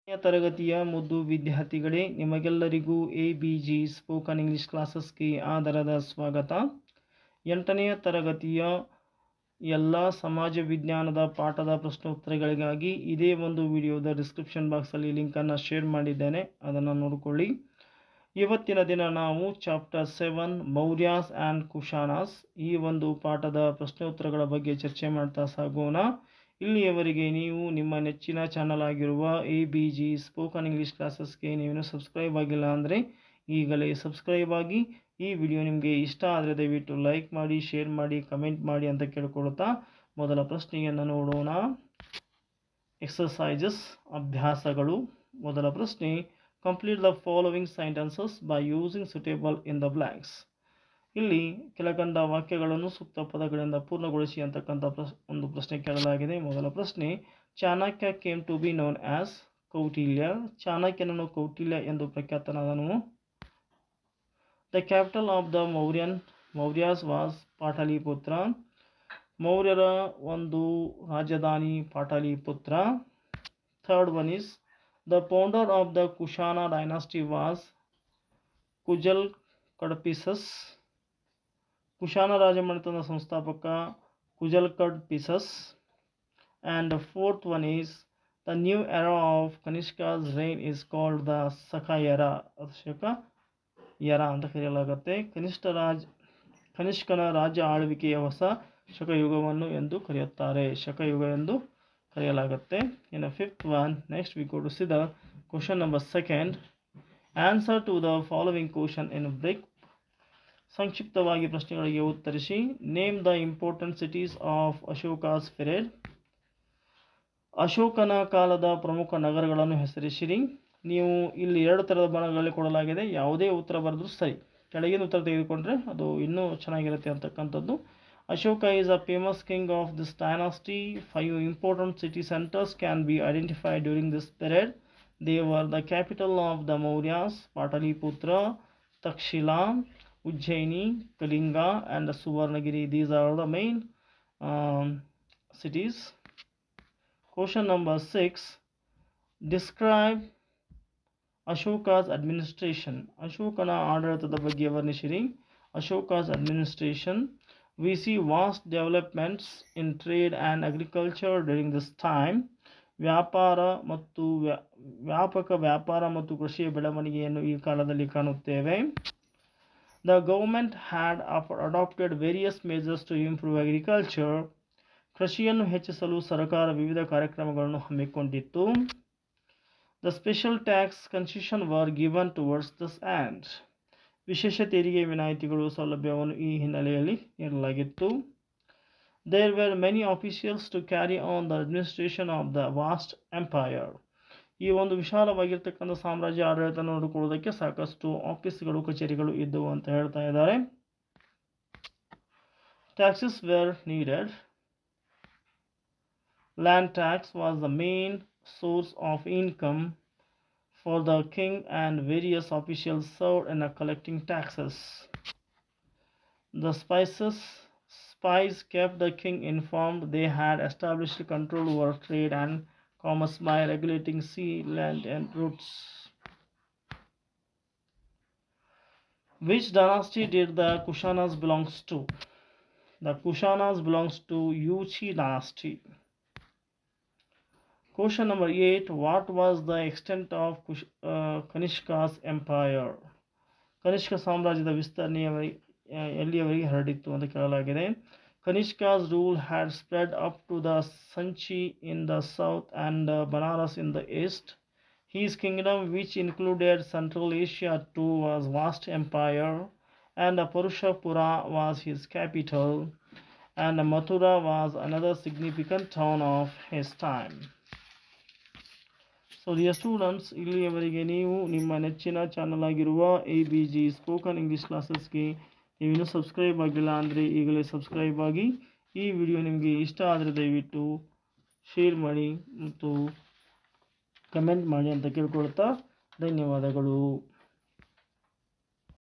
ತರಗತಿಯ ಮುದ್ದು ವಿದ್ಯಾರ್ಥಿಗಳೇ, ನಿಮಗೆಲ್ಲರಿಗೂ ABG ಸ್ಪೋಕನ್ ಇಂಗ್ಲಿಷ್ ಕ್ಲಾಸಸ್ಗೆ ಆದರದ ಸ್ವಾಗತ. 8ನೇ ತರಗತಿಯ ಎಲ್ಲ ಸಮಾಜ ವಿಜ್ಞಾನದ ಪಾಠದ ಪ್ರಶ್ನೋತ್ತರಗಳಿಗಾಗಿ ಇದೇ ಒಂದು ವಿಡಿಯೋದ ಡಿಸ್ಕ್ರಿಪ್ಷನ್ ಬಾಕ್ಸಲ್ಲಿ ಲಿಂಕನ್ನು ಶೇರ್ ಮಾಡಿದ್ದೇನೆ, ಅದನ್ನು ನೋಡಿಕೊಳ್ಳಿ. ಇವತ್ತಿನ ದಿನ ನಾವು ಚಾಪ್ಟರ್ 7 ಮೌರ್ಯಾಸ್ ಆ್ಯಂಡ್ ಕುಶಾನಾಸ್ ಈ ಒಂದು ಪಾಠದ ಪ್ರಶ್ನೋತ್ತರಗಳ ಬಗ್ಗೆ ಚರ್ಚೆ ಮಾಡ್ತಾ ಸಾಗೋಣ. ಇಲ್ಲಿಯವರೆಗೆ ನೀವು ನಿಮ್ಮ ನೆಚ್ಚಿನ ಚಾನಲ್ ಆಗಿರುವ ABG ಸ್ಪೋಕನ್ ಇಂಗ್ಲಿಷ್ ಕ್ಲಾಸಸ್ಗೆ ನೀವೇನು ಸಬ್ಸ್ಕ್ರೈಬ್ ಆಗಿಲ್ಲ ಅಂದರೆ ಈಗಲೇ ಸಬ್ಸ್ಕ್ರೈಬ್ ಆಗಿ. ಈ ವಿಡಿಯೋ ನಿಮಗೆ ಇಷ್ಟ ಆದರೆ ದಯವಿಟ್ಟು ಲೈಕ್ ಮಾಡಿ, ಶೇರ್ ಮಾಡಿ, ಕಮೆಂಟ್ ಮಾಡಿ ಅಂತ ಕೇಳ್ಕೊಳ್ತಾ ಮೊದಲ ಪ್ರಶ್ನೆಯನ್ನು ನೋಡೋಣ. ಎಕ್ಸರ್ಸೈಸಸ್ ಅಭ್ಯಾಸಗಳು. ಮೊದಲ ಪ್ರಶ್ನೆ, complete the following sentences by using suitable in the blanks. ಇಲ್ಲಿ ಕೆಳಕಂಡ ವಾಕ್ಯಗಳನ್ನು ಸೂಕ್ತ ಪದಗಳಿಂದ ಪೂರ್ಣಗೊಳಿಸಿ ಅಂತಕ್ಕಂಥ ಒಂದು ಪ್ರಶ್ನೆ ಕೇಳಲಾಗಿದೆ. ಮೊದಲ ಪ್ರಶ್ನೆ, Chanakya came to be known as Kautilya. ಚಾಣಕ್ಯನನ್ನು ಕೌಟಿಲ್ಯ ಎಂದು ಪ್ರಖ್ಯಾತನಾದನು. The capital of the Mauryas was Pataliputra. ಮೌರ್ಯರ ಒಂದು ರಾಜಧಾನಿ Pataliputra. Third one is the founder of the Kushana dynasty was Kujula Kadphises. Kushana ರಾಜಮನೆತನದ ಸಂಸ್ಥಾಪಕ Kujula Kadphises. And fourth one is the new era of Kanishka's reign is called the Shaka era. Shaka era ಅಂತ ಕರೆಯಲಾಗುತ್ತೆ. ಕನಿಷ್ಕನ ರಾಜ್ಯ ಆಳ್ವಿಕೆಯ ಹೊಸ ಶಕಯುಗವನ್ನು ಎಂದು ಕರೆಯುತ್ತಾರೆ. ಶಕಯುಗ ಎಂದು ಕರೆಯಲಾಗುತ್ತೆ. ಇನ್ನು fifth one, next we go to see the question number 2. Answer to the following question in brief. ಸಂಕ್ಷಿಪ್ತವಾಗಿ ಪ್ರಶ್ನೆಗಳಿಗೆ ಉತ್ತರಿಸಿ. Name the important cities of Ashoka's period. ಅಶೋಕನ ಕಾಲದ ಪ್ರಮುಖ ನಗರಗಳನ್ನು ಹೆಸರಿಸಿರಿ. ನೀವು ಇಲ್ಲಿ 2 ಥರದ ಬಣಗಳಲ್ಲಿ ಕೊಡಲಾಗಿದೆ, ಯಾವುದೇ ಉತ್ತರ ಬರೆದರೂ ಸರಿ. ಕೆಳಗಿನ ಉತ್ತರ ತೆಗೆದುಕೊಂಡ್ರೆ ಅದು ಇನ್ನೂ ಚೆನ್ನಾಗಿರುತ್ತೆ ಅಂತಕ್ಕಂಥದ್ದು. Ashoka is a famous king of this dynasty. 5 important city centres can be identified during this period. They were the capital of the Mauryas, Pataliputra, Takshashila, Ujjaini, Kalinga and Suvarnagiri. These are the main cities. Question number 6. Describe Ashoka's administration. Ashokana ಆಡಳಿತದ ಬಗ್ಗೆ ವರ್ಣಿಸಿರಿ. Ashoka's administration. We see vast developments in trade and agriculture during this time. ವ್ಯಾಪಕ ವ್ಯಾಪಾರ ಮತ್ತು ಕೃಷಿಯ ಬೆಳವಣಿಗೆಯನ್ನು ಈ ಕಾಲದಲ್ಲಿ ಕಾಣುತ್ತೇವೆ. The government had adopted various measures to improve agriculture. ಕೃಷಿಯನ್ನು ಹೆಚ್ಚಿಸಲು ಸರ್ಕಾರ ವಿವಿಧ ಕಾರ್ಯಕ್ರಮಗಳನ್ನು ಹಮ್ಮಿಕೊಂಡಿತ್ತು. The special tax concession were given towards this end. ವಿಶೇಷ ತೆರಿಗೆ ವಿನಾಯಿತಿಗಳು ಸೌಲಭ್ಯವನ್ನು ಈ ಹಿನ್ನೆಲೆಯಲ್ಲಿ ನೀಡಲಾಗಿತ್ತು. There were many officials to carry on the administration of the vast empire. ಈ ಒಂದು ವಿಶಾಲವಾಗಿರ್ತಕ್ಕಂಥ ಸಾಮ್ರಾಜ್ಯ ಆಡಳಿತ ನೋಡಿಕೊಳ್ಳುವುದಕ್ಕೆ ಸಾಕಷ್ಟು ಆಫೀಸ್ಗಳು, ಕಚೇರಿಗಳು ಇದ್ದವು ಅಂತ ಹೇಳ್ತಾ ಇದ್ದಾರೆ. Taxes were needed. Land tax was the main source of income for the king and various officials served in collecting taxes. The spies kept the king informed. They had established control over trade and commerce by regulating sea, land and routes. Which dynasty did the Kushanas belongs to? The Kushanas belongs to Yuchi dynasty. Question number 8. What was the extent of Kanishka's empire? Kanishka ಸಾಮ್ರಾಜ್ಯದ ವಿಸ್ತರಣೆ ಎಲ್ಲಿಯವರೆಗೆ ಹರಡಿತ್ತು ಅಂತ ಕೇಳಲಾಗಿದೆ. Kanishka's rule had spread up to the Sanchi in the south and Banaras in the east. His kingdom, which included Central Asia too, was vast empire, and Purushapura was his capital, and Mathura was another significant town of his time. So dear students, ಇಲ್ಲಿಯವರೆಗೆ ನೀವು ನಿಮ್ಮ ನೆಚ್ಚಿನ channel ಆಗಿರುವ ABG spoken English ಕ್ಲಾಸಸ್ಗೆ ನೀವಿನ್ನೂ subscribe ಆಗಿಲ್ಲ ಅಂದರೆ ಈಗಲೇ subscribe ಆಗಿ. ಈ ವಿಡಿಯೋ ನಿಮಗೆ ಇಷ್ಟ ಆದರೆ ದಯವಿಟ್ಟು ಶೇರ್ ಮಾಡಿ ಮತ್ತು ಕಮೆಂಟ್ ಮಾಡಿ ಅಂತ ಕೇಳ್ಕೊಳ್ತಾ ಧನ್ಯವಾದಗಳು.